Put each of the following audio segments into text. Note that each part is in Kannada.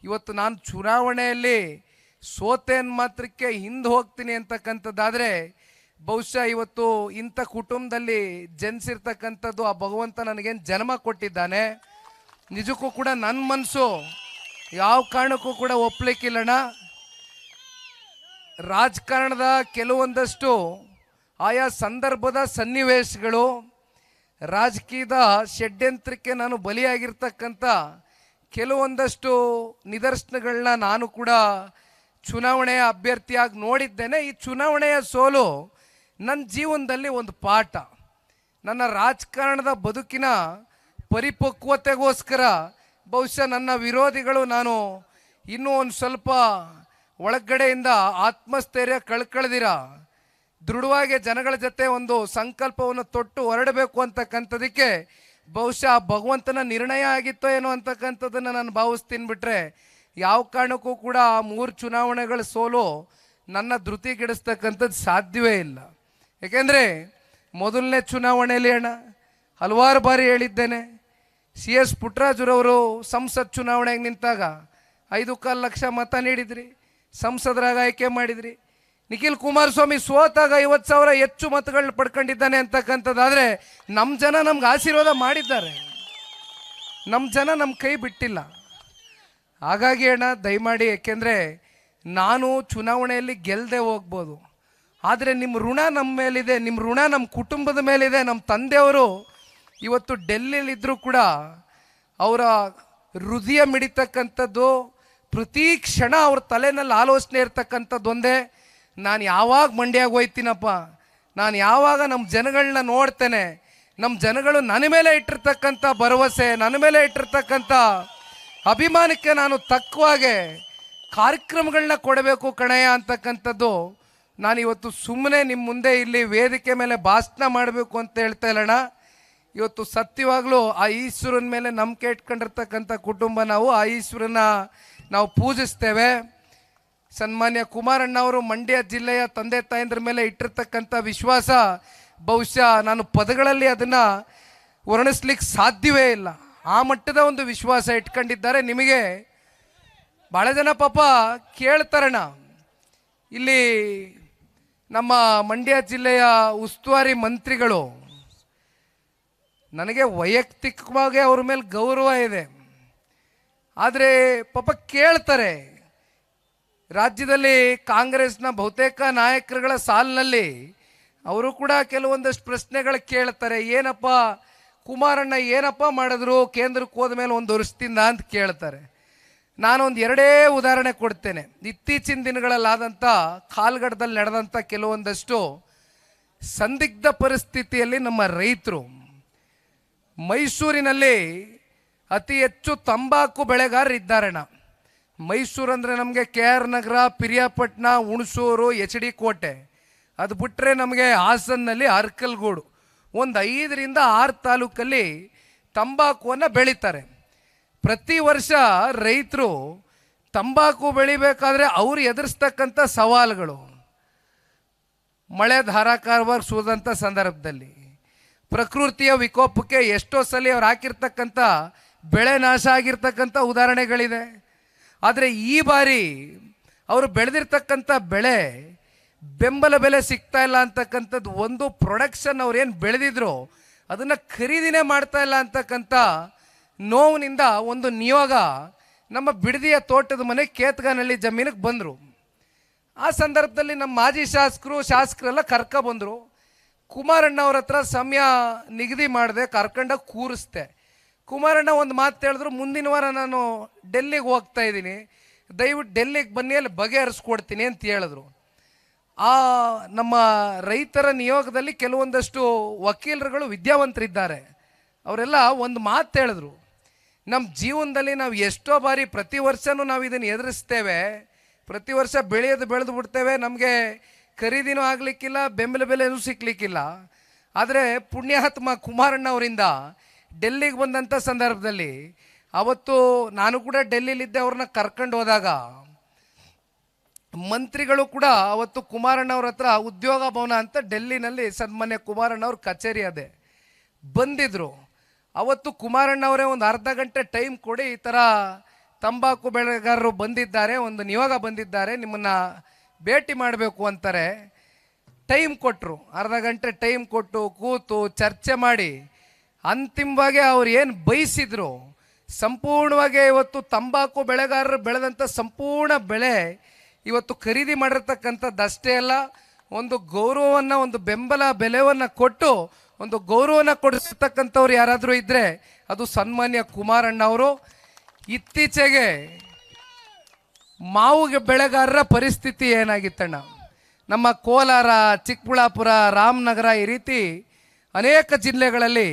ಇವತ್ತು ನಾನು ಚುನಾವಣೆಯಲ್ಲಿ ಸೋತೇನ್ ಮಾತ್ರಕ್ಕೆ ಹಿಂದೆ ಹೋಗ್ತೀನಿ ಅಂತಕ್ಕಂಥದ್ದಾದರೆ ಬಹುಶಃ ಇವತ್ತು ಇಂಥ ಕುಟುಂಬದಲ್ಲಿ ಜನಿಸಿರ್ತಕ್ಕಂಥದ್ದು ಆ ಭಗವಂತ ನನಗೇನು ಜನ್ಮ ಕೊಟ್ಟಿದ್ದಾನೆ. ನಿಜಕ್ಕೂ ಕೂಡ ನನ್ನ ಮನಸ್ಸು ಯಾವ ಕಾರಣಕ್ಕೂ ಕೂಡ ಒಪ್ಪಲಿಕ್ಕಿಲ್ಲಣ್ಣ. ರಾಜಕಾರಣದ ಕೆಲವೊಂದಷ್ಟು ಆಯಾ ಸಂದರ್ಭದ ಸನ್ನಿವೇಶಗಳು, ರಾಜಕೀಯದ ಷಡ್ಯಂತ್ರಕ್ಕೆ ನಾನು ಬಲಿಯಾಗಿರ್ತಕ್ಕಂಥ ಕೆಲವೊಂದಷ್ಟು ನಿದರ್ಶನಗಳನ್ನ ನಾನು ಕೂಡ ಚುನಾವಣೆಯ ಅಭ್ಯರ್ಥಿಯಾಗಿ ನೋಡಿದ್ದೇನೆ. ಈ ಚುನಾವಣೆಯ ಸೋಲು ನನ್ನ ಜೀವನದಲ್ಲಿ ಒಂದು ಪಾಠ. ನನ್ನ ರಾಜಕಾರಣದ ಬದುಕಿನ ಪರಿಪಕ್ವತೆಗೋಸ್ಕರ ಬಹುಶಃ ನನ್ನ ವಿರೋಧಿಗಳು ನಾನು ಇನ್ನೂ ಒಂದು ಸ್ವಲ್ಪ ಒಳಗಡೆಯಿಂದ ಆತ್ಮಸ್ಥೈರ್ಯ ಕಳ್ಕಳ್ದಿರ ದೃಢವಾಗಿ ಜನಗಳ ಜೊತೆ ಒಂದು ಸಂಕಲ್ಪವನ್ನು ತೊಟ್ಟು ಹೊರಡಬೇಕು ಅಂತಕ್ಕಂಥದಕ್ಕೆ ಬಹುಶಃ ಭಗವಂತನ ನಿರ್ಣಯ ಆಗಿತ್ತೋ ಏನೋ ಅಂತಕ್ಕಂಥದ್ದನ್ನು ನಾನು ಭಾವಿಸ್ತೀನಿ. ಬಿಟ್ಟರೆ ಯಾವ ಕಾರಣಕ್ಕೂ ಕೂಡ ಆ 3 ಚುನಾವಣೆಗಳ ಸೋಲು ನನ್ನ ಧೃತಿಗೆಡಿಸ್ತಕ್ಕಂಥದ್ದು ಸಾಧ್ಯವೇ ಇಲ್ಲ. ಏಕೆಂದರೆ ಮೊದಲನೇ ಚುನಾವಣೆಯಲ್ಲಿ ಹಲವಾರು ಬಾರಿ ಹೇಳಿದ್ದೇನೆ, CS ಪುಟ್ಟರಾಜುರವರು ಸಂಸತ್ ಚುನಾವಣೆಗೆ ನಿಂತಾಗ 5.25 ಲಕ್ಷ ಮತ ನೀಡಿದ್ರಿ, ಸಂಸದರಾಗ ಆಯ್ಕೆ ಮಾಡಿದ್ರಿ. ನಿಖಿಲ್ ಕುಮಾರಸ್ವಾಮಿ ಸೋತಾಗ 50,000 ಹೆಚ್ಚು ಮತಗಳನ್ನ ಪಡ್ಕೊಂಡಿದ್ದಾನೆ ಅಂತಕ್ಕಂಥದ್ದಾದರೆ ನಮ್ಮ ಜನ ನಮ್ಗೆ ಆಶೀರ್ವಾದ ಮಾಡಿದ್ದಾರೆ, ನಮ್ಮ ಜನ ನಮ್ಮ ಕೈ ಬಿಟ್ಟಿಲ್ಲ. ಹಾಗಾಗಿ ದಯಮಾಡಿ, ಏಕೆಂದರೆ ನಾನು ಚುನಾವಣೆಯಲ್ಲಿ ಗೆಲ್ಲದೆ ಹೋಗ್ಬೋದು, ಆದರೆ ನಿಮ್ಮ ಋಣ ನಮ್ಮ ಮೇಲಿದೆ, ನಿಮ್ಮ ಋಣ ನಮ್ಮ ಕುಟುಂಬದ ಮೇಲಿದೆ. ನಮ್ಮ ತಂದೆಯವರು ಇವತ್ತು ಡೆಲ್ಲಿಯಲ್ಲಿದ್ದರೂ ಕೂಡ ಅವರ ಹೃದಯ ಮಿಡಿತಕ್ಕಂಥದ್ದು, ಪ್ರತಿ ಕ್ಷಣ ಅವ್ರ ತಲೆನಲ್ಲಿ ಆಲೋಚನೆ ಇರ್ತಕ್ಕಂಥದ್ದು ಒಂದೇ, ನಾನು ಯಾವಾಗ ಮಂಡ್ಯಾಗ ಹೋಯ್ತೀನಪ್ಪ, ನಾನು ಯಾವಾಗ ನಮ್ಮ ಜನಗಳನ್ನ ನೋಡ್ತೇನೆ, ನಮ್ಮ ಜನಗಳು ನನ್ನ ಮೇಲೆ ಇಟ್ಟಿರ್ತಕ್ಕಂಥ ಭರವಸೆ, ನನ್ನ ಮೇಲೆ ಇಟ್ಟಿರ್ತಕ್ಕಂಥ ಅಭಿಮಾನಕ್ಕೆ ನಾನು ತಕ್ಕವಾಗೆ ಕಾರ್ಯಕ್ರಮಗಳನ್ನ ಕೊಡಬೇಕು ಕಣಯ್ಯ ಅಂತಕ್ಕಂಥದ್ದು. ನಾನಿವತ್ತು ಸುಮ್ಮನೆ ನಿಮ್ಮ ಮುಂದೆ ಇಲ್ಲಿ ವೇದಿಕೆ ಮೇಲೆ ಭಾಷಣ ಮಾಡಬೇಕು ಅಂತ ಹೇಳ್ತಾ ಇಲ್ಲಣ್ಣ. ಇವತ್ತು ಸತ್ಯವಾಗಲೂ ಆ ಈಶ್ವರನ ಮೇಲೆ ನಂಬಿಕೆ ಇಟ್ಕೊಂಡಿರ್ತಕ್ಕಂಥ ಕುಟುಂಬ ನಾವು. ಆ ಈಶ್ವರನ ನಾವು ಪೂಜಿಸ್ತೇವೆ. ಸನ್ಮಾನ್ಯ ಕುಮಾರಣ್ಣ ಅವರು ಮಂಡ್ಯ ಜಿಲ್ಲೆಯ ತಂದೆ ತಾಯಂದ್ರ ಮೇಲೆ ಇಟ್ಟಿರ್ತಕ್ಕಂಥ ವಿಶ್ವಾಸ ಬಹುಶಃ ನಾನು ಪದಗಳಲ್ಲಿ ಅದನ್ನು ವರ್ಣಿಸ್ಲಿಕ್ಕೆ ಸಾಧ್ಯವೇ ಇಲ್ಲ. ಆ ಮಟ್ಟದ ಒಂದು ವಿಶ್ವಾಸ ಇಟ್ಕೊಂಡಿದ್ದಾರೆ. ನಿಮಗೆ ಭಾಳ ಜನ ಪಾಪ ಕೇಳ್ತಾರಣ್ಣ, ಇಲ್ಲಿ ನಮ್ಮ ಮಂಡ್ಯ ಜಿಲ್ಲೆಯ ಉಸ್ತುವಾರಿ ಮಂತ್ರಿಗಳು, ನನಗೆ ವೈಯಕ್ತಿಕವಾಗಿ ಅವ್ರ ಮೇಲೆ ಗೌರವ ಇದೆ, ಆದರೆ ಪಾಪ ಕೇಳ್ತಾರೆ, ರಾಜ್ಯದಲ್ಲಿ ಕಾಂಗ್ರೆಸ್ನ ಬಹುತೇಕ ನಾಯಕರುಗಳ ಸಾಲಿನಲ್ಲಿ ಅವರು ಕೂಡ ಕೆಲವೊಂದಷ್ಟು ಪ್ರಶ್ನೆಗಳು ಕೇಳ್ತಾರೆ. ಏನಪ್ಪ ಕುಮಾರಣ್ಣ ಏನಪ್ಪ ಮಾಡಿದ್ರು ಕೇಂದ್ರಕ್ಕೆ ಹೋದ ಮೇಲೆ 1 ವರ್ಷದಿಂದ ಅಂತ ಕೇಳ್ತಾರೆ. ನಾನೊಂದು 2 ಉದಾಹರಣೆ ಕೊಡ್ತೇನೆ. ಇತ್ತೀಚಿನ ದಿನಗಳಲ್ಲಾದಂಥ ಕಾಲ್ಗಡದಲ್ಲಿ ನಡೆದಂಥ ಕೆಲವೊಂದಷ್ಟು ಸಂದಿಗ್ಧ ಪರಿಸ್ಥಿತಿಯಲ್ಲಿ ನಮ್ಮ ರೈತರು, ಮೈಸೂರಿನಲ್ಲಿ ಅತಿ ಹೆಚ್ಚು ತಂಬಾಕು ಬೆಳೆಗಾರರು ಇದ್ದಾರಣ್ಣ. ಮೈಸೂರು ಅಂದರೆ ನಮಗೆ KR ನಗರ, ಪಿರಿಯಾಪಟ್ಟಣ, ಹುಣಸೂರು, HD ಕೋಟೆ, ಅದು ಬಿಟ್ಟರೆ ನಮಗೆ ಹಾಸನ್ನಲ್ಲಿ ಅರ್ಕಲ್ಗೂಡು, ಒಂದು 5ರಿಂದ 6 ತಾಲೂಕಲ್ಲಿ ತಂಬಾಕುವನ್ನು ಬೆಳೀತಾರೆ. ಪ್ರತಿ ವರ್ಷ ರೈತರು ತಂಬಾಕು ಬೆಳಿಬೇಕಾದ್ರೆ ಅವರು ಎದುರಿಸ್ತಕ್ಕಂಥ ಸವಾಲುಗಳು, ಮಳೆ ಧಾರಾಕಾರವಾಗಿ ಸುರಿದಂಥ ಸಂದರ್ಭದಲ್ಲಿ, ಪ್ರಕೃತಿಯ ವಿಕೋಪಕ್ಕೆ ಎಷ್ಟೋ ಸಲ ಅವ್ರು ಹಾಕಿರ್ತಕ್ಕಂಥ ಬೆಳೆ ನಾಶ ಆಗಿರ್ತಕ್ಕಂಥ ಉದಾಹರಣೆಗಳಿದೆ. ಆದರೆ ಈ ಬಾರಿ ಅವರು ಬೆಳೆದಿರ್ತಕ್ಕಂಥ ಬೆಳೆ ಬೆಂಬಲ ಬೆಲೆ ಸಿಗ್ತಾ ಇಲ್ಲ ಅಂತಕ್ಕಂಥದ್ದು ಒಂದು, ಪ್ರೊಡಕ್ಷನ್ ಅವ್ರೇನು ಬೆಳೆದಿದ್ರು ಅದನ್ನು ಖರೀದಿನೇ ಮಾಡ್ತಾ ಇಲ್ಲ ಅಂತಕ್ಕಂಥ ನೋವಿನಿಂದ ಒಂದು ನಿಯೋಗ ನಮ್ಮ ಬಿಡದಿಯ ತೋಟದ ಮನೆ ಕೇತ್ಗಾನಹಳ್ಳಿ ಜಮೀನಿಗೆ ಬಂದರು. ಆ ಸಂದರ್ಭದಲ್ಲಿ ನಮ್ಮ ಮಾಜಿ ಶಾಸಕರೆಲ್ಲ ಕರ್ಕೊಬಂದರು. ಕುಮಾರಣ್ಣ ಅವ್ರ ಹತ್ರ ಸಮಯ ನಿಗದಿ ಮಾಡಿದೆ, ಕರ್ಕೊಂಡೋಗಿ ಕೂರಿಸ್ದೆ. ಕುಮಾರಣ್ಣ ಒಂದು ಮಾತು ಹೇಳಿದ್ರು, ಮುಂದಿನ ವಾರ ನಾನು ಡೆಲ್ಲಿಗೆ ಹೋಗ್ತಾ ಇದ್ದೀನಿ, ದಯವಿಟ್ಟು ಡೆಲ್ಲಿಗೆ ಬನ್ನಿ, ಅಲ್ಲಿ ಬಗೆಹರಿಸ್ಕೊಡ್ತೀನಿ ಅಂತ ಹೇಳಿದ್ರು. ಆ ನಮ್ಮ ರೈತರ ನಿಯೋಗದಲ್ಲಿ ಕೆಲವೊಂದಷ್ಟು ವಕೀಲರುಗಳು ವಿದ್ಯಾವಂತರಿದ್ದಾರೆ. ಅವರೆಲ್ಲ ಒಂದು ಮಾತು ಹೇಳಿದ್ರು, ನಮ್ಮ ಜೀವನದಲ್ಲಿ ನಾವು ಎಷ್ಟೋ ಬಾರಿ ಪ್ರತಿ ವರ್ಷವೂ ನಾವು ಇದನ್ನು ಎದುರಿಸ್ತೇವೆ, ಪ್ರತಿ ವರ್ಷ ಬೆಳೆದು ಬಿಡ್ತೇವೆ, ನಮಗೆ ಖರೀದಿನೂ ಆಗಲಿಕ್ಕಿಲ್ಲ, ಬೆಂಬಲ ಬೆಲೆನೂ ಸಿಕ್ಕಲಿಕ್ಕಿಲ್ಲ. ಆದರೆ ಪುಣ್ಯಾತ್ಮ ಕುಮಾರಣ್ಣ ಅವರಿಂದ ಡೆಲ್ಲಿಗೆ ಬಂದಂಥ ಸಂದರ್ಭದಲ್ಲಿ, ಅವತ್ತು ನಾನು ಕೂಡ ಡೆಲ್ಲಿಲಿದ್ದೆ, ಅವ್ರನ್ನ ಕರ್ಕೊಂಡು ಹೋದಾಗ ಮಂತ್ರಿಗಳು ಕೂಡ ಅವತ್ತು ಕುಮಾರಣ್ಣವ್ರ ಹತ್ರ ಉದ್ಯೋಗ ಭವನ ಅಂತ ಡೆಲ್ಲಿನಲ್ಲಿ ಸನ್ಮಾನ್ಯ ಕುಮಾರಣ್ಣವ್ರ ಕಚೇರಿ ಅದೇ ಬಂದಿದ್ರು. ಅವತ್ತು ಕುಮಾರಣ್ಣವರೇ ಒಂದು ಅರ್ಧ ಗಂಟೆ ಟೈಮ್ ಕೊಡಿ, ಈ ಥರ ತಂಬಾಕು ಬೆಳೆಗಾರರು ಬಂದಿದ್ದಾರೆ, ಒಂದು ನಿಯೋಗ ಬಂದಿದ್ದಾರೆ, ನಿಮ್ಮನ್ನ ಭೇಟಿ ಮಾಡಬೇಕು ಅಂತಾರೆ. ಟೈಮ್ ಕೊಟ್ಟರು, ಅರ್ಧ ಗಂಟೆ ಟೈಮ್ ಕೊಟ್ಟು ಕೂತು ಚರ್ಚೆ ಮಾಡಿ ಅಂತಿಮವಾಗಿ ಅವ್ರು ಏನು ಬಯಸಿದ್ರು ಸಂಪೂರ್ಣವಾಗಿ ಇವತ್ತು ತಂಬಾಕು ಬೆಳೆಗಾರರು ಬೆಳೆದಂಥ ಸಂಪೂರ್ಣ ಬೆಳೆ ಇವತ್ತು ಖರೀದಿ ಮಾಡಿರ್ತಕ್ಕಂಥದ್ದಷ್ಟೇ ಅಲ್ಲ, ಒಂದು ಗೌರವವನ್ನು, ಒಂದು ಬೆಂಬಲ ಬೆಲೆಯನ್ನು ಕೊಟ್ಟು ಒಂದು ಗೌರವನ ಕೊಡಿಸ್ತಕ್ಕಂಥವ್ರು ಯಾರಾದರೂ ಇದ್ದರೆ ಅದು ಸನ್ಮಾನ್ಯ ಕುಮಾರಣ್ಣ ಅವರು. ಇತ್ತೀಚೆಗೆ ಮಾವು ಬೆಳೆಗಾರರ ಪರಿಸ್ಥಿತಿ ಏನಾಗಿತ್ತಣ್ಣ, ನಮ್ಮ ಕೋಲಾರ, ಚಿಕ್ಕಬಳ್ಳಾಪುರ, ರಾಮನಗರ ಈ ರೀತಿ ಅನೇಕ ಜಿಲ್ಲೆಗಳಲ್ಲಿ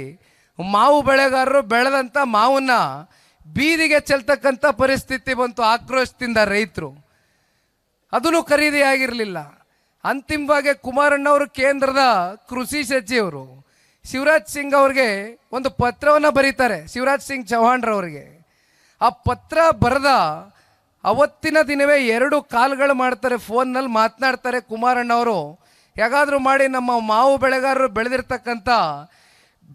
ಮಾವು ಬೆಳೆಗಾರರು ಬೆಳೆದಂಥ ಮಾವನ್ನ ಬೀದಿಗೆ ಚೆಲ್ತಕ್ಕಂಥ ಪರಿಸ್ಥಿತಿ ಬಂತು. ಆಕ್ರೋಶದಿಂದ ರೈತರು ಅದನ್ನು ಖರೀದಿ ಆಗಿರಲಿಲ್ಲ. ಅಂತಿಮವಾಗಿ ಕುಮಾರಣ್ಣವರು ಕೇಂದ್ರದ ಕೃಷಿ ಸಚಿವರು ಶಿವರಾಜ್ ಸಿಂಗ್ ಅವ್ರಿಗೆ ಒಂದು ಪತ್ರವನ್ನು ಬರೀತಾರೆ, ಶಿವರಾಜ್ ಸಿಂಗ್ ಚೌಹಾಣ್ರವ್ರಿಗೆ. ಆ ಪತ್ರ ಬರೆದ ಅವತ್ತಿನ ದಿನವೇ 2 ಕಾಲ್ಗಳು ಮಾಡ್ತಾರೆ, ಫೋನ್ನಲ್ಲಿ ಮಾತನಾಡ್ತಾರೆ ಕುಮಾರಣ್ಣವರು. ಹೇಗಾದರೂ ಮಾಡಿ ನಮ್ಮ ಮಾವು ಬೆಳೆಗಾರರು ಬೆಳೆದಿರ್ತಕ್ಕಂಥ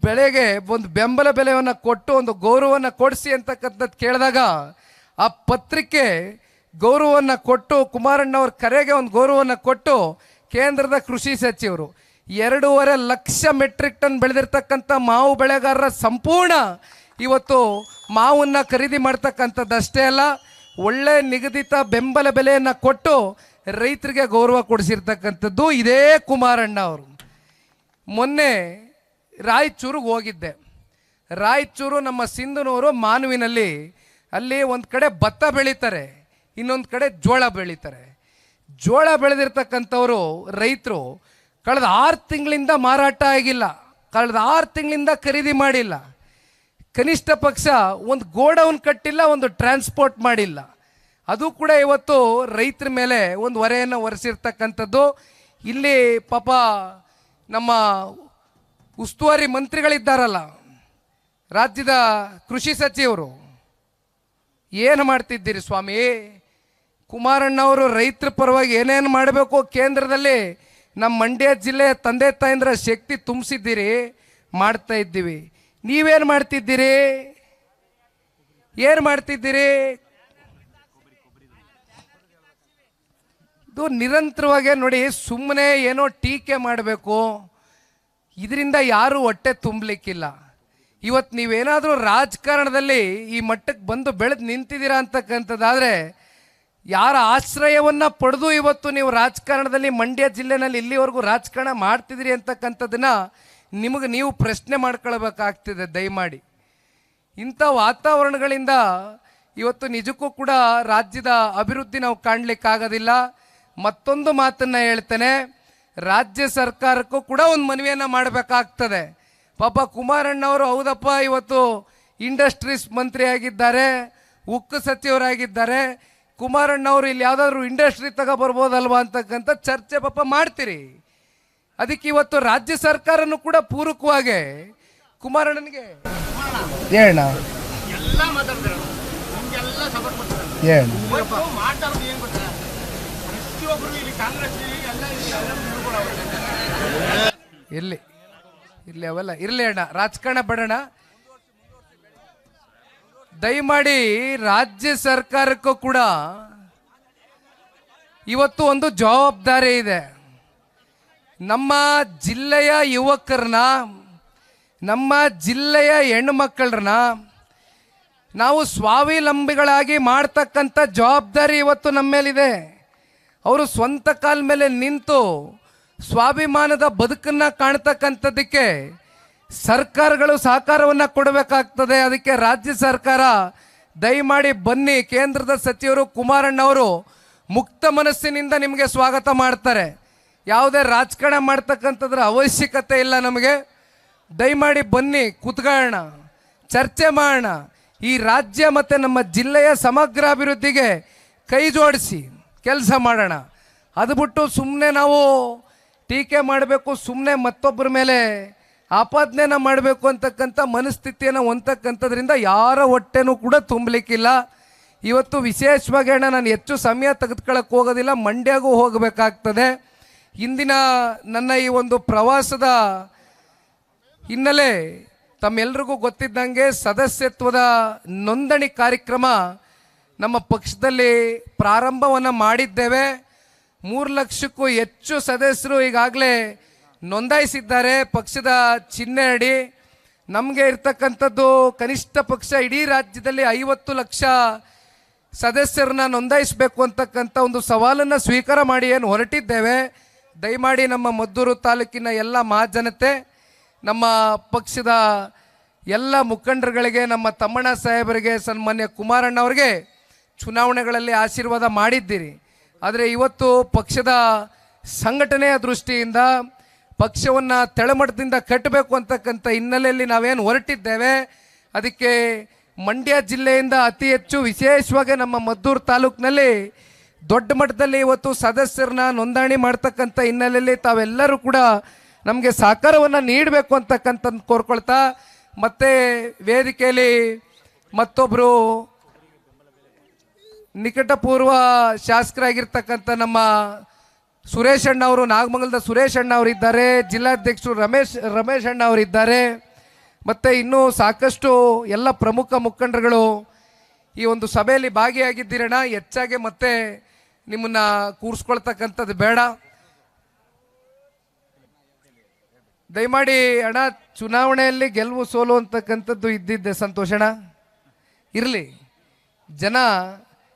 ಬೆಳೆಗೆ ಒಂದು ಬೆಂಬಲ ಬೆಲೆಯನ್ನು ಕೊಟ್ಟು ಒಂದು ಗೌರವವನ್ನು ಕೊಡಿಸಿ ಅಂತಕ್ಕಂಥದ್ದು ಕೇಳಿದಾಗ ಆ ಪತ್ರಿಕೆ ಗೌರವವನ್ನು ಕೊಟ್ಟು, ಕುಮಾರಣ್ಣವ್ರ ಕರೆಗೆ ಒಂದು ಗೌರವವನ್ನು ಕೊಟ್ಟು ಕೇಂದ್ರದ ಕೃಷಿ ಸಚಿವರು 2.5 ಲಕ್ಷ ಮೆಟ್ರಿಕ್ ಟನ್ ಬೆಳೆದಿರ್ತಕ್ಕಂಥ ಮಾವು ಬೆಳೆಗಾರರ ಸಂಪೂರ್ಣ ಇವತ್ತು ಮಾವನ್ನು ಖರೀದಿ ಮಾಡ್ತಕ್ಕಂಥದ್ದಷ್ಟೇ ಅಲ್ಲ, ಒಳ್ಳೆ ನಿಗದಿತ ಬೆಂಬಲ ಬೆಲೆಯನ್ನು ಕೊಟ್ಟು ರೈತರಿಗೆ ಗೌರವ ಕೊಡಿಸಿರ್ತಕ್ಕಂಥದ್ದು ಇದೇ ಕುಮಾರಣ್ಣ ಅವರು. ಮೊನ್ನೆ ರಾಯಚೂರಿಗೆ ಹೋಗಿದ್ದೆ. ರಾಯಚೂರು ನಮ್ಮ ಸಿಂಧನೂರು ಮಾನವಿನಲ್ಲಿ, ಅಲ್ಲಿ ಒಂದು ಕಡೆ ಭತ್ತ ಬೆಳೀತಾರೆ, ಇನ್ನೊಂದು ಕಡೆ ಜೋಳ ಬೆಳೀತಾರೆ. ಜೋಳ ಬೆಳೆದಿರ್ತಕ್ಕಂಥವರು ರೈತರು ಕಳೆದ 6 ತಿಂಗಳಿಂದ ಮಾರಾಟ ಆಗಿಲ್ಲ, ಕಳೆದ 6 ತಿಂಗಳಿಂದ ಖರೀದಿ ಮಾಡಿಲ್ಲ, ಕನಿಷ್ಠ ಪಕ್ಷ ಒಂದು ಗೋಡೌನ್ ಕಟ್ಟಿಲ್ಲ, ಒಂದು ಟ್ರಾನ್ಸ್ಪೋರ್ಟ್ ಮಾಡಿಲ್ಲ. ಅದು ಕೂಡ ಇವತ್ತು ರೈತರ ಮೇಲೆ ಒಂದು ಹೊರೆಯನ್ನು ಹೊರಿಸಿರ್ತಕ್ಕಂಥದ್ದು. ಇಲ್ಲಿ ಪಾಪ ನಮ್ಮ ಉಸ್ತುವಾರಿ ಮಂತ್ರಿಗಳಿದ್ದಾರಲ್ಲ, ರಾಜ್ಯದ ಕೃಷಿ ಸಚಿವರು, ಏನು ಮಾಡ್ತಿದ್ದೀರಿ ಸ್ವಾಮಿ? ಕುಮಾರಣ್ಣವರು ರೈತರ ಪರವಾಗಿ ಏನೇನು ಮಾಡಬೇಕು ಕೇಂದ್ರದಲ್ಲಿ ನಮ್ಮ ಮಂಡ್ಯ ಜಿಲ್ಲೆಯ ತಂದೆ ತಾಯಂದ್ರ ಶಕ್ತಿ ತುಂಬಿಸಿದ್ದೀರಿ, ಮಾಡ್ತಾ ಇದ್ದೀವಿ. ನೀವೇನು ಮಾಡ್ತಿದ್ದೀರಿ? ಏನು ಮಾಡ್ತಿದ್ದೀರಿ? ಇದು ನಿರಂತರವಾಗಿ ನೋಡಿ, ಸುಮ್ಮನೆ ಏನೋ ಟೀಕೆ ಮಾಡಬೇಕು, ಇದರಿಂದ ಯಾರೂ ಹೊಟ್ಟೆ ತುಂಬಲಿಕ್ಕಿಲ್ಲ. ಇವತ್ತು ನೀವೇನಾದರೂ ರಾಜಕಾರಣದಲ್ಲಿ ಈ ಮಟ್ಟಕ್ಕೆ ಬಂದು ಬೆಳೆದು ನಿಂತಿದ್ದೀರಾ ಅಂತಕ್ಕಂಥದ್ದಾದರೆ, ಯಾರ ಆಶ್ರಯವನ್ನು ಪಡೆದು ಇವತ್ತು ನೀವು ರಾಜಕಾರಣದಲ್ಲಿ ಮಂಡ್ಯ ಜಿಲ್ಲೆನಲ್ಲಿ ಇಲ್ಲಿವರೆಗೂ ರಾಜಕಾರಣ ಮಾಡ್ತಿದ್ದೀರಿ ಅಂತಕ್ಕಂಥದ್ದನ್ನು ನಿಮಗೆ ನೀವು ಪ್ರಶ್ನೆ ಮಾಡ್ಕೊಳ್ಬೇಕಾಗ್ತಿದೆ. ದಯಮಾಡಿ ಇಂಥ ವಾತಾವರಣಗಳಿಂದ ಇವತ್ತು ನಿಜಕ್ಕೂ ಕೂಡ ರಾಜ್ಯದ ಅಭಿವೃದ್ಧಿ ನಾವು ಕಾಣಲಿಕ್ಕಾಗೋದಿಲ್ಲ. ಮತ್ತೊಂದು ಮಾತನ್ನು ಹೇಳ್ತೇನೆ, ರಾಜ್ಯ ಸರ್ಕಾರಕ್ಕೂ ಕೂಡ ಒಂದು ಮನವಿಯನ್ನು ಮಾಡಬೇಕಾಗ್ತದೆ. ಪಾಪ ಕುಮಾರಣ್ಣವರು ಹೌದಪ್ಪ, ಇವತ್ತು ಇಂಡಸ್ಟ್ರೀಸ್ ಮಂತ್ರಿ ಆಗಿದ್ದಾರೆ, ಉಕ್ಕು ಸಚಿವರಾಗಿದ್ದಾರೆ, ಕುಮಾರಣ್ಣವರು ಇಲ್ಲಿ ಯಾವುದಾದ್ರೂ ಇಂಡಸ್ಟ್ರಿ ತಗೊಬರ್ಬೋದಲ್ವಾ ಅಂತಕ್ಕಂಥ ಚರ್ಚೆ ಪಾಪ ಮಾಡ್ತೀರಿ. ಅದಕ್ಕೆ ಇವತ್ತು ರಾಜ್ಯ ಸರ್ಕಾರನೂ ಕೂಡ ಪೂರಕವಾಗಿ ಕುಮಾರಣ್ಣನಿಗೆ ಹೇಳ ಇರ್ಲಿ ಇರ್ಲಿ ಅವೆಲ್ಲ ಇರ್ಲಿ ಅಣ್ಣ, ರಾಜಕಾರಣ ಬೇಡಣ. ದಯಮಾಡಿ ರಾಜ್ಯ ಸರ್ಕಾರಕ್ಕೂ ಕೂಡ ಇವತ್ತು ಒಂದು ಜವಾಬ್ದಾರಿ ಇದೆ. ನಮ್ಮ ಜಿಲ್ಲೆಯ ಯುವಕರನ್ನ, ನಮ್ಮ ಜಿಲ್ಲೆಯ ಹೆಣ್ಣು ಮಕ್ಕಳನ್ನ ನಾವು ಸ್ವಾವಲಂಬಿಗಳಾಗಿ ಮಾಡ್ತಕ್ಕಂಥ ಜವಾಬ್ದಾರಿ ಇವತ್ತು ನಮ್ಮ ಮೇಲಿದೆ. ಅವರು ಸ್ವಂತ ಕಾಲ ಮೇಲೆ ನಿಂತು ಸ್ವಾಭಿಮಾನದ ಬದುಕನ್ನು ಕಾಣ್ತಕ್ಕಂಥದ್ದಕ್ಕೆ ಸರ್ಕಾರಗಳು ಸಹಕಾರವನ್ನು ಕೊಡಬೇಕಾಗ್ತದೆ. ಅದಕ್ಕೆ ರಾಜ್ಯ ಸರ್ಕಾರ ದಯಮಾಡಿ ಬನ್ನಿ, ಕೇಂದ್ರದ ಸಚಿವರು ಕುಮಾರಣ್ಣವರು ಮುಕ್ತ ಮನಸ್ಸಿನಿಂದ ನಿಮಗೆ ಸ್ವಾಗತ ಮಾಡ್ತಾರೆ. ಯಾವುದೇ ರಾಜಕಾರಣ ಮಾಡ್ತಕ್ಕಂಥದ್ರ ಅವಶ್ಯಕತೆ ಇಲ್ಲ ನಮಗೆ. ದಯಮಾಡಿ ಬನ್ನಿ, ಕೂತ್ಕೊಳ್ಳೋಣ, ಚರ್ಚೆ ಮಾಡೋಣ. ಈ ರಾಜ್ಯ ಮತ್ತು ನಮ್ಮ ಜಿಲ್ಲೆಯ ಸಮಗ್ರ ಅಭಿವೃದ್ಧಿಗೆ ಕೈ ಜೋಡಿಸಿ ಕೆಲಸ ಮಾಡೋಣ. ಅದು ಬಿಟ್ಟು ಸುಮ್ಮನೆ ನಾವು ಟೀಕೆ ಮಾಡಬೇಕು, ಸುಮ್ಮನೆ ಮತ್ತೊಬ್ಬರ ಮೇಲೆ ಆಪಾದನೆನ ಮಾಡಬೇಕು ಅಂತಕ್ಕಂಥ ಮನಸ್ಥಿತಿಯನ್ನು ಹೊಂದಕ್ಕಂಥದ್ರಿಂದ ಯಾರ ಹೊಟ್ಟೆನೂ ಕೂಡ ತುಂಬಲಿಕ್ಕಿಲ್ಲ. ಇವತ್ತು ವಿಶೇಷವಾಗಿ ಅಣ್ಣ, ನಾನು ಹೆಚ್ಚು ಸಮಯ ತೆಗೆದುಕೊಳ್ಳಕ್ಕೆ ಹೋಗೋದಿಲ್ಲ, ಮಂಡ್ಯಗೂ ಹೋಗಬೇಕಾಗ್ತದೆ. ಇಂದಿನ ನನ್ನ ಈ ಒಂದು ಪ್ರವಾಸದ ಹಿನ್ನೆಲೆ ತಮ್ಮೆಲ್ರಿಗೂ ಗೊತ್ತಿದ್ದಂಗೆ ಸದಸ್ಯತ್ವದ ನೋಂದಣಿ ಕಾರ್ಯಕ್ರಮ ನಮ್ಮ ಪಕ್ಷದಲ್ಲಿ ಪ್ರಾರಂಭವನ್ನು ಮಾಡಿದ್ದೇವೆ. 3 ಲಕ್ಷಕ್ಕೂ ಹೆಚ್ಚು ಸದಸ್ಯರು ಈಗಾಗಲೇ ನೋಂದಾಯಿಸಿದ್ದಾರೆ ಪಕ್ಷದ ಚಿಹ್ನೆ ಅಡಿ. ನಮಗೆ ಇರ್ತಕ್ಕಂಥದ್ದು ಕನಿಷ್ಠ ಪಕ್ಷ ಇಡೀ ರಾಜ್ಯದಲ್ಲಿ 50 ಲಕ್ಷ ಸದಸ್ಯರನ್ನ ನೋಂದಾಯಿಸಬೇಕು ಅಂತಕ್ಕಂಥ ಒಂದು ಸವಾಲನ್ನು ಸ್ವೀಕಾರ ಮಾಡಿ ಏನು ಹೊರಟಿದ್ದೇವೆ. ದಯಮಾಡಿ ನಮ್ಮ ಮದ್ದೂರು ತಾಲೂಕಿನ ಎಲ್ಲ ಮಹಾಜನತೆ, ನಮ್ಮ ಪಕ್ಷದ ಎಲ್ಲ ಮುಖಂಡರುಗಳಿಗೆ, ನಮ್ಮ ತಮ್ಮಣ್ಣ ಸಾಹೇಬರಿಗೆ, ಸನ್ಮಾನ್ಯ ಕುಮಾರಣ್ಣವ್ರಿಗೆ ಚುನಾವಣೆಗಳಲ್ಲಿ ಆಶೀರ್ವಾದ ಮಾಡಿದ್ದೀರಿ. ಆದರೆ ಇವತ್ತು ಪಕ್ಷದ ಸಂಘಟನೆಯ ದೃಷ್ಟಿಯಿಂದ ಪಕ್ಷವನ್ನು ತೆಳಮಟ್ಟದಿಂದ ಕಟ್ಟಬೇಕು ಅಂತಕ್ಕಂಥ ಹಿನ್ನೆಲೆಯಲ್ಲಿ ನಾವೇನು ಹೊರಟಿದ್ದೇವೆ. ಅದಕ್ಕೆ ಮಂಡ್ಯ ಜಿಲ್ಲೆಯಿಂದ ಅತಿ ಹೆಚ್ಚು, ವಿಶೇಷವಾಗಿ ನಮ್ಮ ಮದ್ದೂರು ತಾಲೂಕಿನಲ್ಲಿ ದೊಡ್ಡ ಮಟ್ಟದಲ್ಲಿ ಇವತ್ತು ಸದಸ್ಯರನ್ನ ನೋಂದಣಿ ಮಾಡ್ತಕ್ಕಂಥ ಹಿನ್ನೆಲೆಯಲ್ಲಿ ತಾವೆಲ್ಲರೂ ಕೂಡ ನಮಗೆ ಸಹಕಾರವನ್ನು ನೀಡಬೇಕು ಅಂತಕ್ಕಂಥದ್ದು ಕೋರ್ಕೊಳ್ತಾ, ಮತ್ತೆ ವೇದಿಕೆಯಲ್ಲಿ ಮತ್ತೊಬ್ಬರು ನಿಕಟಪೂರ್ವ ಶಾಸಕರಾಗಿರ್ತಕ್ಕಂಥ ನಮ್ಮ ಸುರೇಶ್ ಅಣ್ಣ ಅವರು, ನಾಗಮಂಗಲದ ಸುರೇಶ್ ಅಣ್ಣ ಅವರಿದ್ದಾರೆ, ಜಿಲ್ಲಾಧ್ಯಕ್ಷರು ರಮೇಶ್ ಅಣ್ಣ ಅವರಿದ್ದಾರೆ, ಮತ್ತು ಇನ್ನೂ ಸಾಕಷ್ಟು ಎಲ್ಲ ಪ್ರಮುಖ ಮುಖಂಡರುಗಳು ಈ ಒಂದು ಸಭೆಯಲ್ಲಿ ಭಾಗಿಯಾಗಿದ್ದೀರಣ್ಣ. ಹೆಚ್ಚಾಗಿ ಮತ್ತೆ ನಿಮ್ಮನ್ನು ಕೂರಿಸ್ಕೊಳ್ತಕ್ಕಂಥದ್ದು ಬೇಡ. ದಯಮಾಡಿ ಅಣ್ಣ, ಚುನಾವಣೆಯಲ್ಲಿ ಗೆಲುವು ಸೋಲು ಅಂತಕ್ಕಂಥದ್ದು ಇದ್ದಿದ್ದೆ ಸಂತೋಷಣ ಇರಲಿ. ಜನ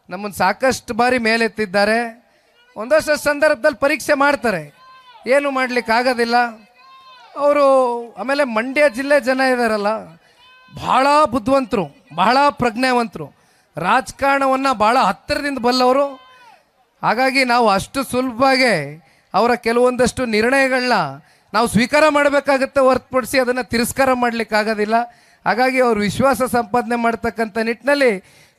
ನಮ್ಮನ್ನು ಸಾಕಷ್ಟು ಬಾರಿ ಮೇಲೆತ್ತಿದ್ದಾರೆ. ಒಂದಷ್ಟು ಸಂದರ್ಭದಲ್ಲಿ ಪರೀಕ್ಷೆ ಮಾಡ್ತಾರೆ, ಏನು ಮಾಡಲಿಕ್ಕಾಗೋದಿಲ್ಲ ಅವರು. ಆಮೇಲೆ ಮಂಡ್ಯ ಜಿಲ್ಲೆ ಜನ ಇದ್ದಾರಲ್ಲ, ಭಾಳ ಬುದ್ಧಿವಂತರು, ಬಹಳ ಪ್ರಜ್ಞಾವಂತರು, ರಾಜಕಾರಣವನ್ನು ಭಾಳ ಹತ್ತಿರದಿಂದ ಬಲ್ಲವರು. ಹಾಗಾಗಿ ನಾವು ಅಷ್ಟು ಸುಲಭವಾಗಿ ಅವರ ಕೆಲವೊಂದಷ್ಟು ನಿರ್ಣಯಗಳನ್ನ ನಾವು ಸ್ವೀಕಾರ ಮಾಡಬೇಕಾಗುತ್ತೆ ಹೊರತುಪಡಿಸಿ ಅದನ್ನು ತಿರಸ್ಕಾರ ಮಾಡಲಿಕ್ಕಾಗೋದಿಲ್ಲ. ಹಾಗಾಗಿ ಅವರು ವಿಶ್ವಾಸ ಸಂಪಾದನೆ ಮಾಡ್ತಕ್ಕಂಥ ನಿಟ್ಟಿನಲ್ಲಿ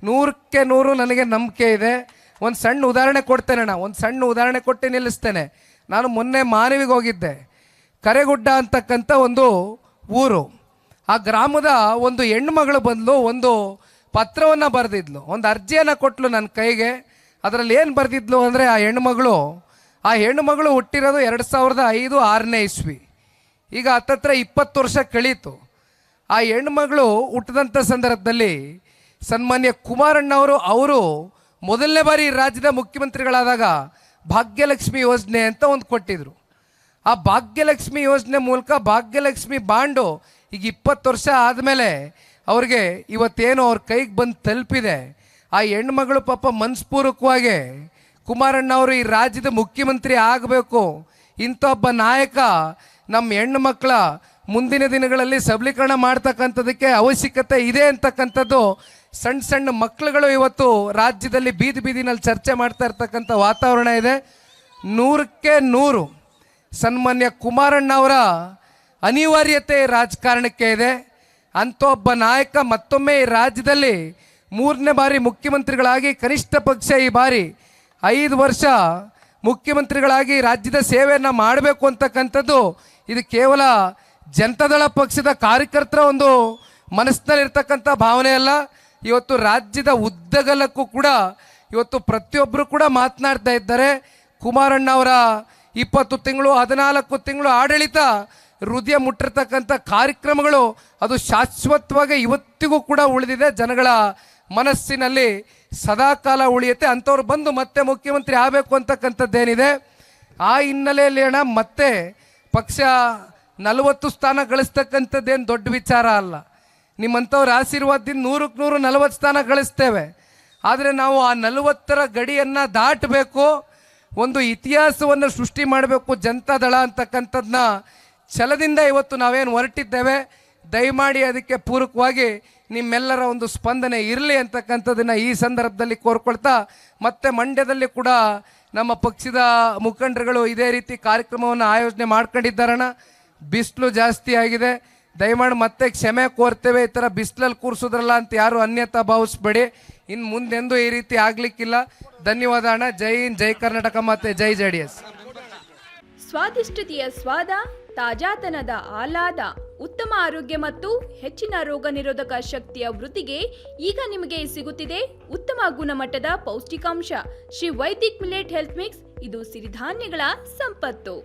100ಕ್ಕೆ 100 ನನಗೆ ನಂಬಿಕೆ ಇದೆ. ಒಂದು ಸಣ್ಣ ಉದಾಹರಣೆ ಕೊಡ್ತೇನೆ, ಒಂದು ಸಣ್ಣ ಉದಾಹರಣೆ ಕೊಟ್ಟು ನಿಲ್ಲಿಸ್ತೇನೆ. ನಾನು ಮೊನ್ನೆ ಮಾನವಿಗೆ ಹೋಗಿದ್ದೆ. ಕರೆಗುಡ್ಡ ಅಂತಕ್ಕಂಥ ಒಂದು ಊರು. ಆ ಗ್ರಾಮದ ಒಂದು ಹೆಣ್ಮಗಳು ಬಂದಳು, ಒಂದು ಪತ್ರವನ್ನು ಬರೆದಿದ್ಲು, ಒಂದು ಅರ್ಜಿಯನ್ನು ಕೊಟ್ಟಲು ನನ್ನ ಕೈಗೆ. ಅದರಲ್ಲಿ ಏನು ಬರೆದಿದ್ಲು ಅಂದರೆ, ಆ ಹೆಣ್ಣುಮಗಳು ಹುಟ್ಟಿರೋದು 2005-6ನೇ ಇಸ್ವಿ. ಈಗ ಹತ್ತತ್ರ 20 ವರ್ಷ ಕಳೀತು. ಆ ಹೆಣ್ಮಗಳು ಹುಟ್ಟಿದಂಥ ಸಂದರ್ಭದಲ್ಲಿ ಸನ್ಮಾನ್ಯ ಕುಮಾರಣ್ಣವರು ಅವರು ಮೊದಲನೇ ಬಾರಿ ರಾಜ್ಯದ ಮುಖ್ಯಮಂತ್ರಿಗಳಾದಾಗ ಭಾಗ್ಯಲಕ್ಷ್ಮಿ ಯೋಜನೆ ಅಂತ ಒಂದು ಕೊಟ್ಟಿದ್ರು. ಆ ಭಾಗ್ಯಲಕ್ಷ್ಮಿ ಯೋಜನೆ ಮೂಲಕ ಭಾಗ್ಯಲಕ್ಷ್ಮಿ ಬಾಂಡು ಈಗ 20 ವರ್ಷ ಆದಮೇಲೆ ಅವ್ರಿಗೆ ಇವತ್ತೇನು ಅವ್ರ ಕೈಗೆ ಬಂದು ತಲುಪಿದೆ. ಆ ಹೆಣ್ಮಗಳು ಪಾಪ ಮನಸ್ಪೂರ್ವಕವಾಗಿ ಕುಮಾರಣ್ಣವರು ಈ ರಾಜ್ಯದ ಮುಖ್ಯಮಂತ್ರಿ ಆಗಬೇಕು, ಇಂಥ ಒಬ್ಬ ನಾಯಕ ನಮ್ಮ ಹೆಣ್ಣು ಮಕ್ಕಳ ಮುಂದಿನ ದಿನಗಳಲ್ಲಿ ಸಬಲೀಕರಣ ಮಾಡ್ತಕ್ಕಂಥದಕ್ಕೆ ಅವಶ್ಯಕತೆ ಇದೆ ಅಂತಕ್ಕಂಥದ್ದು ಸಣ್ಣ ಸಣ್ಣ ಮಕ್ಕಳುಗಳು ಇವತ್ತು ರಾಜ್ಯದಲ್ಲಿ ಬೀದಿನಲ್ಲಿ ಚರ್ಚೆ ಮಾಡ್ತಾ ಇರ್ತಕ್ಕಂಥ ವಾತಾವರಣ ಇದೆ. 100ಕ್ಕೆ 100 ಸನ್ಮಾನ್ಯ ಕುಮಾರಣ್ಣವರ ಅನಿವಾರ್ಯತೆ ರಾಜಕಾರಣಕ್ಕೆ ಇದೆ. ಅಂಥ ಒಬ್ಬ ನಾಯಕ ಮತ್ತೊಮ್ಮೆ ಈ ರಾಜ್ಯದಲ್ಲಿ 3ನೇ ಬಾರಿ ಮುಖ್ಯಮಂತ್ರಿಗಳಾಗಿ, ಕನಿಷ್ಠ ಪಕ್ಷ ಈ ಬಾರಿ 5 ವರ್ಷ ಮುಖ್ಯಮಂತ್ರಿಗಳಾಗಿ ರಾಜ್ಯದ ಸೇವೆಯನ್ನು ಮಾಡಬೇಕು ಅಂತಕ್ಕಂಥದ್ದು ಇದು ಕೇವಲ ಜನತಾದಳ ಪಕ್ಷದ ಕಾರ್ಯಕರ್ತರ ಒಂದು ಮನಸ್ಸಿನಲ್ಲಿರ್ತಕ್ಕಂಥ ಭಾವನೆ ಅಲ್ಲ. ಇವತ್ತು ರಾಜ್ಯದ ಉದ್ದಗಲಕ್ಕೂ ಕೂಡ ಇವತ್ತು ಪ್ರತಿಯೊಬ್ಬರು ಕೂಡ ಮಾತನಾಡ್ತಾ ಇದ್ದಾರೆ. ಕುಮಾರಣ್ಣವರ 20 ತಿಂಗಳು 14 ತಿಂಗಳು ಆಡಳಿತ ಹೃದಯ ಮುಟ್ಟಿರ್ತಕ್ಕಂಥ ಕಾರ್ಯಕ್ರಮಗಳು ಅದು ಶಾಶ್ವತವಾಗಿ ಇವತ್ತಿಗೂ ಕೂಡ ಉಳಿದಿದೆ, ಜನಗಳ ಮನಸ್ಸಿನಲ್ಲಿ ಸದಾಕಾಲ ಉಳಿಯುತ್ತೆ. ಅಂಥವ್ರು ಬಂದು ಮತ್ತೆ ಮುಖ್ಯಮಂತ್ರಿ ಆಗಬೇಕು ಅಂತಕ್ಕಂಥದ್ದೇನಿದೆ. ಆ ಹಿನ್ನೆಲೆಯಲ್ಲಿ ಅಣ್ಣ, ಮತ್ತೆ ಪಕ್ಷ 40 ಸ್ಥಾನ ಗಳಿಸ್ತಕ್ಕಂಥದ್ದೇನು ದೊಡ್ಡ ವಿಚಾರ ಅಲ್ಲ. ನಿಮ್ಮಂಥವ್ರ ಆಶೀರ್ವಾದದಿಂದ 100ಕ್ಕೆ 100 40 ಸ್ಥಾನ ಗಳಿಸ್ತೇವೆ. ಆದರೆ ನಾವು ಆ 40ರ ಗಡಿಯನ್ನು ದಾಟಬೇಕು, ಒಂದು ಇತಿಹಾಸವನ್ನು ಸೃಷ್ಟಿ ಮಾಡಬೇಕು ಜನತಾದಳ ಅಂತಕ್ಕಂಥದ್ದನ್ನ ಛಲದಿಂದ ಇವತ್ತು ನಾವೇನು ಹೊರಟಿದ್ದೇವೆ. ದಯಮಾಡಿ ಅದಕ್ಕೆ ಪೂರಕವಾಗಿ ನಿಮ್ಮೆಲ್ಲರ ಒಂದು ಸ್ಪಂದನೆ ಇರಲಿ ಅಂತಕ್ಕಂಥದ್ದನ್ನು ಈ ಸಂದರ್ಭದಲ್ಲಿ ಕೋರ್ಕೊಳ್ತಾ, ಮತ್ತೆ ಮಂಡ್ಯದಲ್ಲಿ ಕೂಡ ನಮ್ಮ ಪಕ್ಷದ ಮುಖಂಡರುಗಳು ಇದೇ ರೀತಿ ಕಾರ್ಯಕ್ರಮವನ್ನು ಆಯೋಜನೆ ಮಾಡ್ಕೊಂಡಿದ್ದಾರಣ್ಣ. ಬಿಸಿಲು ಜಾಸ್ತಿ ಆಗಿದೆ, ದಯಮಾಡಿ ಮತ್ತೆ ಕ್ಷಮೆ ಕೋರ್ತೇವೆ. ಈ ಥರ ಬಿಸಿಲಲ್ಲಿ ಕೂರಿಸೋದ್ರಲ್ಲ ಅಂತ ಯಾರು ಅನ್ಯತಾ ಭಾವಿಸ್ಬೇಡಿ. ಇನ್ನು ಮುಂದೆಂದೂ ಈ ರೀತಿ ಆಗಲಿಕ್ಕಿಲ್ಲ. ಧನ್ಯವಾದ ಅಣ್ಣ. ಜೈ ಹಿಂದ್, ಜೈ ಕರ್ನಾಟಕ, ಮತ್ತೆ ಜೈ JDS. ಸ್ವಾದಿಷ್ಟತೆಯ ಸ್ವಾದ, ತಾಜಾತನದ ಆಹ್ಲಾದ, ಉತ್ತಮ ಆರೋಗ್ಯ ಮತ್ತು ಹೆಚ್ಚಿನ ರೋಗ ನಿರೋಧಕ ಶಕ್ತಿಯ ವೃದ್ಧಿಗೆ ಈಗ ನಿಮಗೆ ಸಿಗುತ್ತಿದೆ ಉತ್ತಮ ಗುಣಮಟ್ಟದ ಪೌಷ್ಟಿಕಾಂಶ Shri Vaidik millet health mix. ಇದು ಸಿರಿಧಾನ್ಯಗಳ ಸಂಪತ್ತು.